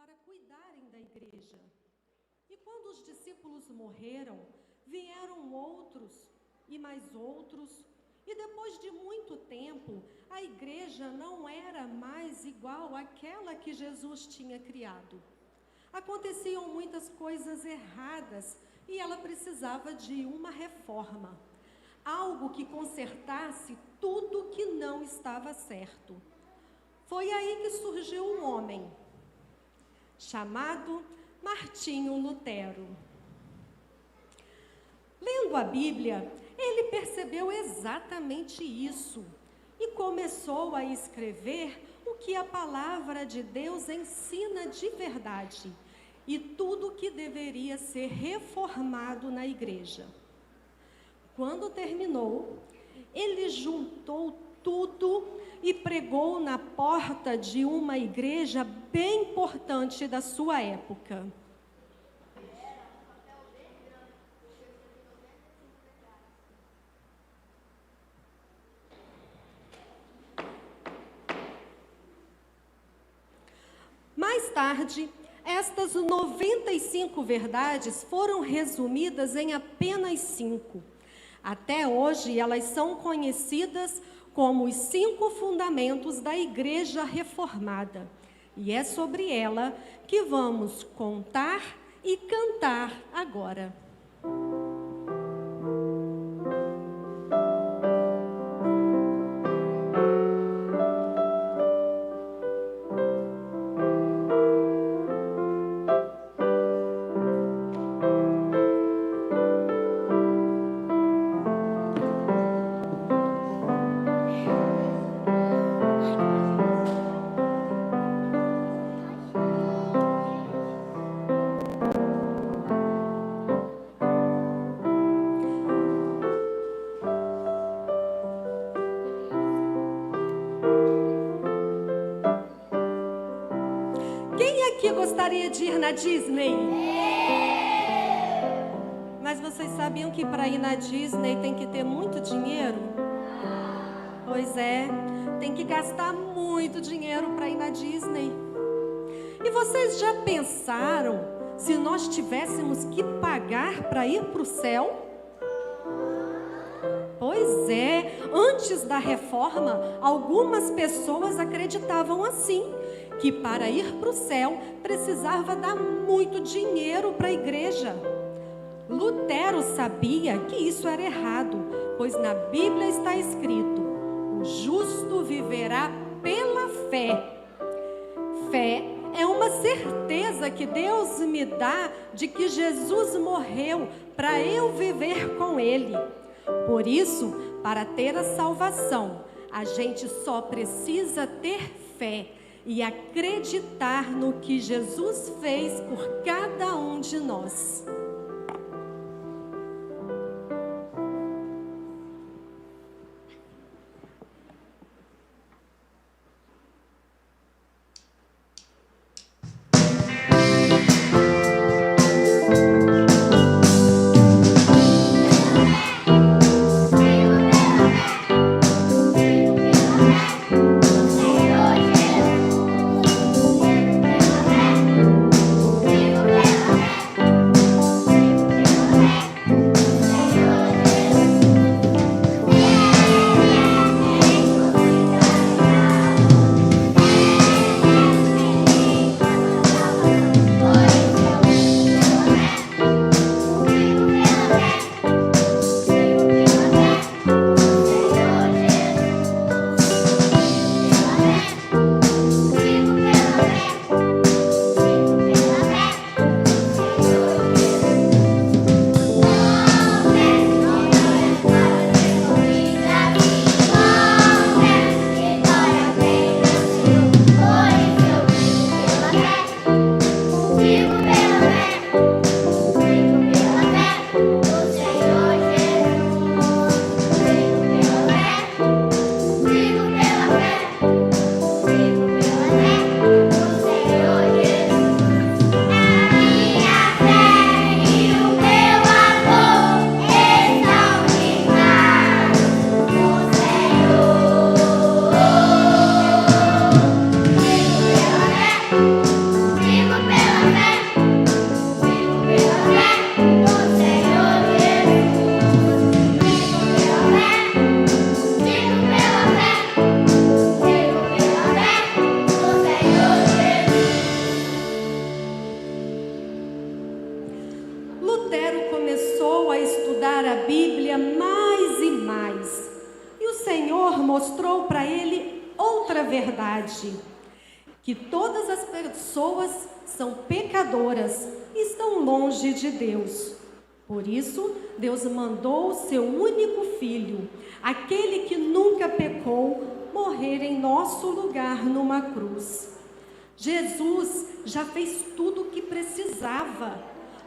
para cuidarem da igreja. E quando os discípulos morreram, vieram outros e mais outros, e depois de muito tempo, a igreja não era mais igual àquela que Jesus tinha criado. Aconteciam muitas coisas erradas e ela precisava de uma reforma, algo que consertasse tudo que não estava certo. Foi aí que surgiu um homem chamado Martinho Lutero. Lendo a Bíblia, ele percebeu exatamente isso e começou a escrever o que a palavra de Deus ensina de verdade e tudo o que deveria ser reformado na igreja. Quando terminou, ele juntou tudo e pregou na porta de uma igreja bem importante da sua época. Mais tarde, estas 95 verdades foram resumidas em apenas 5. Até hoje, elas são conhecidas como os 5 fundamentos da Igreja Reformada. E é sobre ela que vamos contar e cantar agora. Gostaria de ir na Disney? Mas vocês sabiam que para ir na Disney tem que ter muito dinheiro? Pois é, tem que gastar muito dinheiro para ir na Disney. E vocês já pensaram se nós tivéssemos que pagar para ir para o céu? Pois é, antes da reforma, algumas pessoas acreditavam assim, que para ir para o céu precisava dar muito dinheiro para a igreja. Lutero sabia que isso era errado, pois na Bíblia está escrito: o justo viverá pela fé. Fé é uma certeza que Deus me dá de que Jesus morreu para eu viver com Ele. Por isso, para ter a salvação, a gente só precisa ter fé e acreditar no que Jesus fez por cada um de nós. que todas as pessoas são pecadoras e estão longe de Deus. Por isso, Deus mandou o seu único filho, aquele que nunca pecou, morrer em nosso lugar numa cruz. Jesus já fez tudo o que precisava.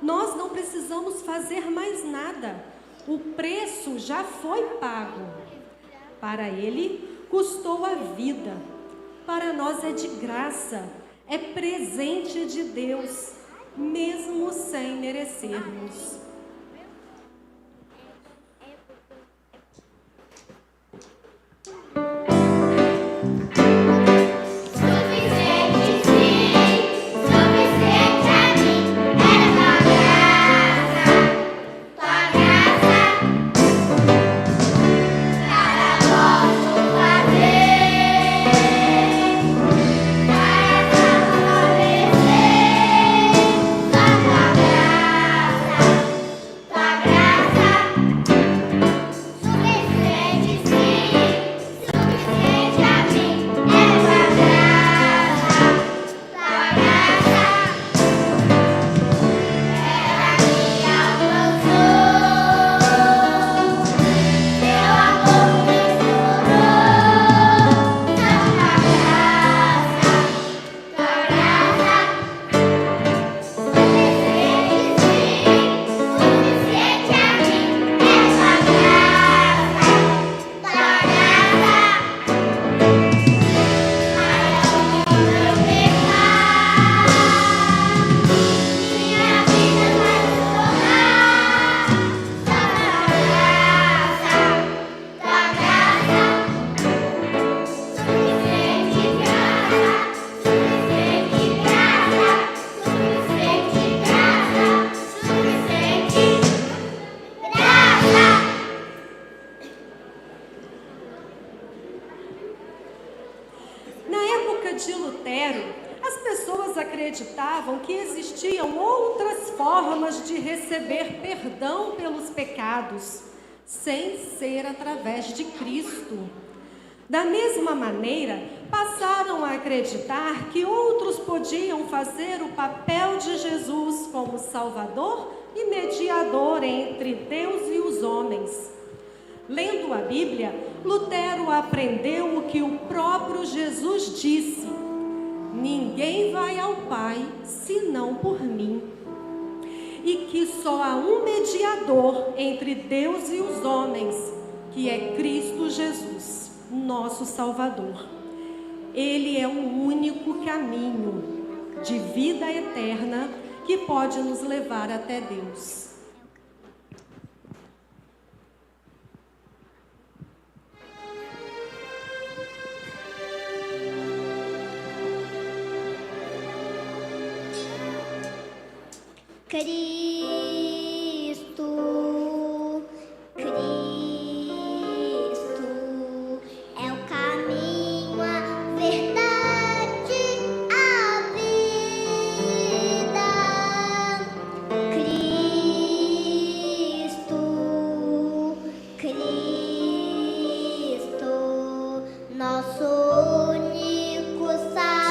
Nós não precisamos fazer mais nada. O preço já foi pago. Para ele, custou a vida. Para nós é de graça, é presente de Deus, mesmo sem merecermos. De Lutero, as pessoas acreditavam que existiam outras formas de receber perdão pelos pecados, sem ser através de Cristo. Da mesma maneira, passaram a acreditar que outros podiam fazer o papel de Jesus como Salvador e mediador entre Deus e os homens. Lendo a Bíblia, Lutero aprendeu o que o próprio Jesus disse: ninguém vai ao Pai senão por mim. E que só há um mediador entre Deus e os homens, que é Cristo Jesus, nosso Salvador. Ele é o único caminho de vida eterna que pode nos levar até Deus. Cristo, Cristo é o caminho, a verdade, a vida. Cristo, Cristo, nosso único Salvador.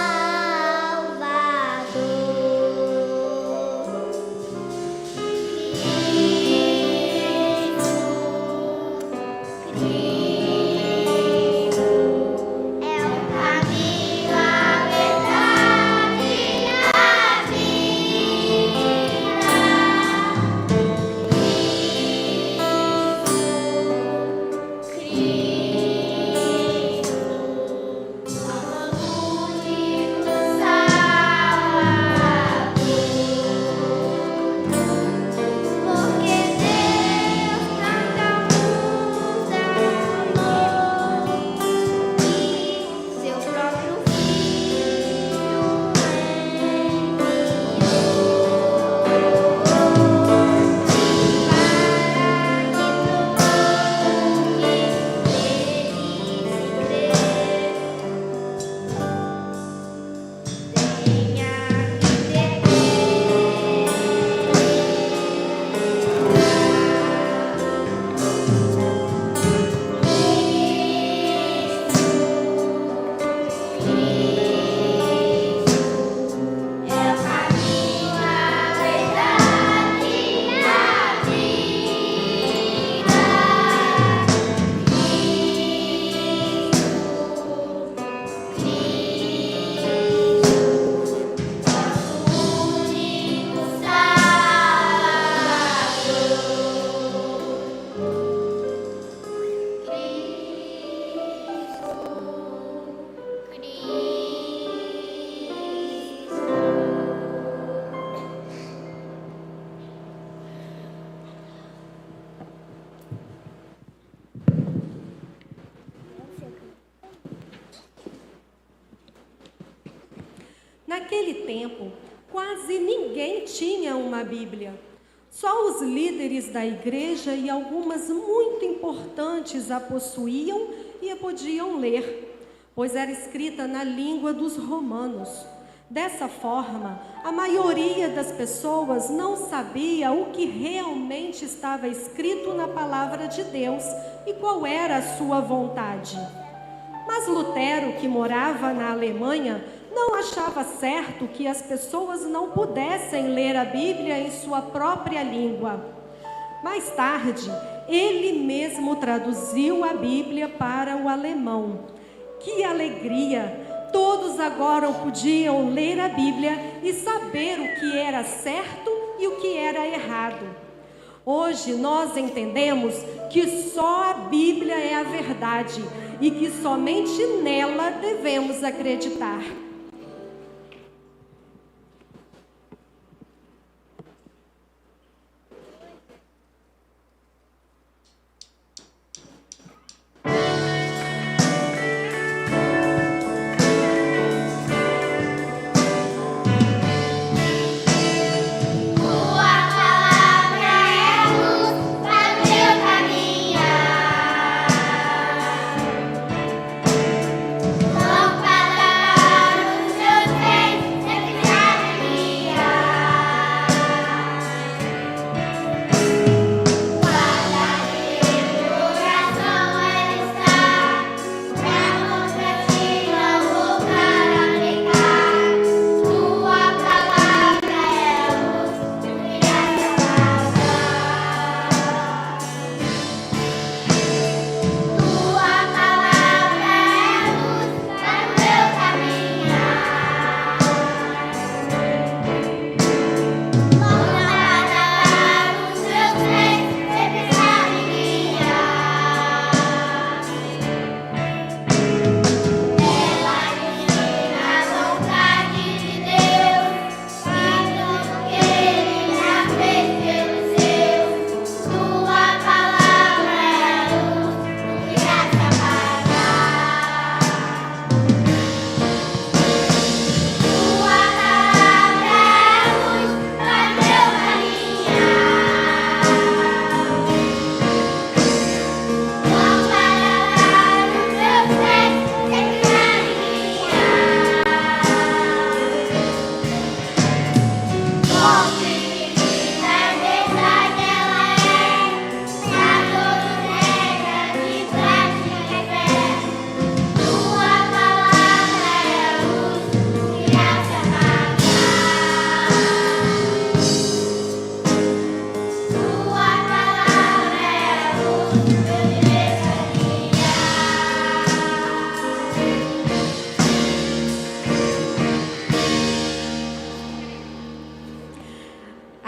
Naquele tempo, quase ninguém tinha uma Bíblia. Só os líderes da igreja e algumas muito importantes a possuíam e a podiam ler, pois era escrita na língua dos romanos. Dessa forma, a maioria das pessoas não sabia o que realmente estava escrito na palavra de Deus e qual era a sua vontade. Mas Lutero, que morava na Alemanha, não achava certo que as pessoas não pudessem ler a Bíblia em sua própria língua. Mais tarde, ele mesmo traduziu a Bíblia para o alemão. Que alegria! Todos agora podiam ler a Bíblia e saber o que era certo e o que era errado. Hoje nós entendemos que só a Bíblia é a verdade e que somente nela devemos acreditar.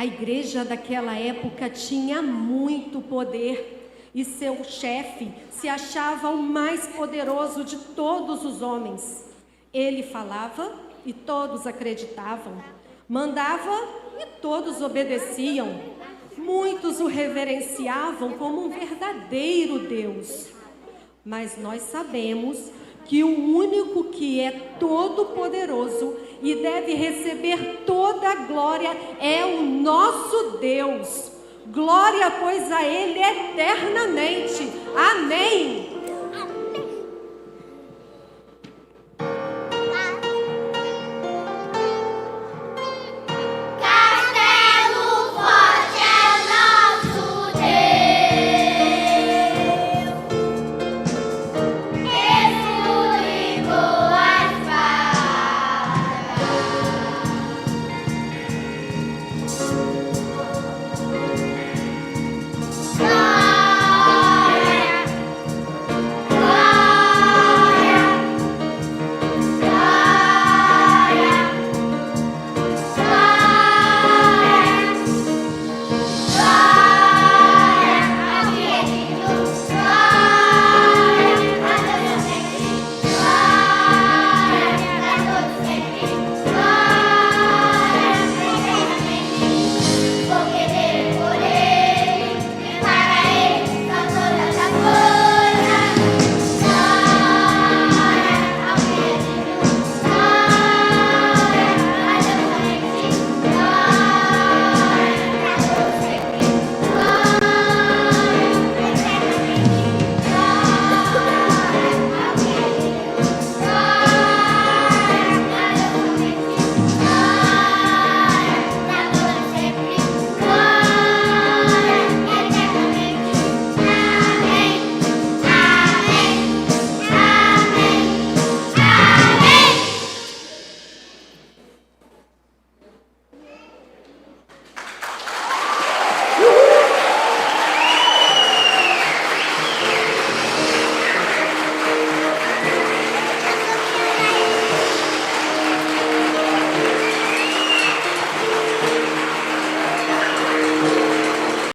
A igreja daquela época tinha muito poder e seu chefe se achava o mais poderoso de todos os homens. Ele falava e todos acreditavam, mandava e todos obedeciam. Muitos o reverenciavam como um verdadeiro Deus. Mas nós sabemos que o único que é todo-poderoso e deve receber toda a glória é o nosso Deus. Glória, pois, a Ele eternamente. Amém.